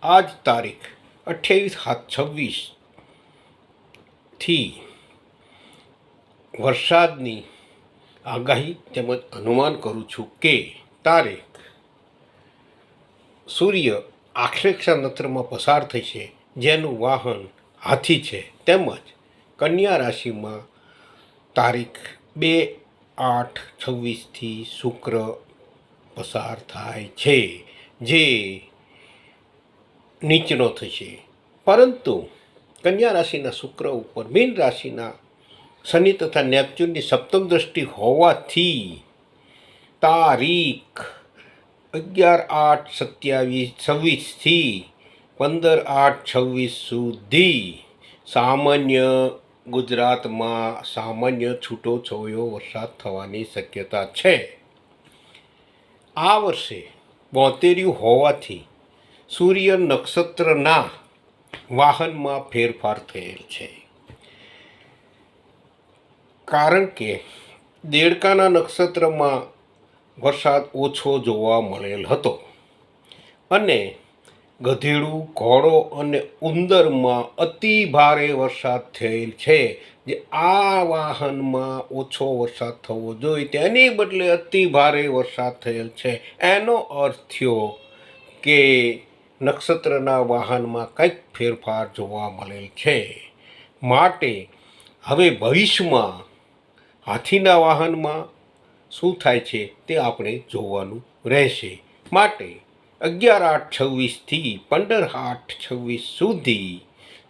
આજ તારીખ 28/7/26થી વરસાદની આગાહી તેમજ અનુમાન કરું છું કે તારીખ સૂર્ય આશ્લેષા નક્ષત્રમાં પસાર થશે, જેનું વાહન હાથી છે, તેમજ કન્યા રાશિમાં તારીખ 2/8/26થી શુક્ર પસાર થાય છે, જે નીચનો થશે. પરંતુ કન્યા રાશિના શુક્ર ઉપર મીન રાશિના શનિ તથા નેપચ્યુનની સપ્તમ દ્રષ્ટિ હોવાથી તારીખ 11/8/27થી 15/8/26 સુધી સામાન્ય ગુજરાતમાં સામાન્ય છૂટો છવાયો વરસાદ થવાની શક્યતા છે. આ વર્ષે 72 હોવાથી સૂર્ય નક્ષત્રના વાહનમાં ફેરફાર થયેલ છે, કારણ કે દેડકાના નક્ષત્રમાં વરસાદ ઓછો જોવા મળેલ હતો અને ગધેડું, ઘોડો અને ઉંદરમાં અતિ ભારે વરસાદ થયેલ છે. જે આ વાહનમાં ઓછો વરસાદ થવો જોઈએ તેની બદલે અતિ ભારે વરસાદ થયેલ છે. એનો અર્થ થયો કે નક્ષત્રના વાહનમાં કંઈક ફેરફાર જોવા મળેલ છે. માટે હવે ભવિષ્યમાં હાથીના વાહનમાં શું થાય છે તે આપણે જોવાનું રહેશે. માટે 11/8/26થી 15/8/26 સુધી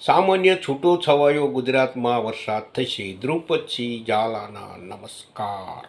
સામાન્ય છૂટો છવાયો ગુજરાતમાં વરસાદ થશે. ધ્રુપદસિંહ ઝાલાના નમસ્કાર.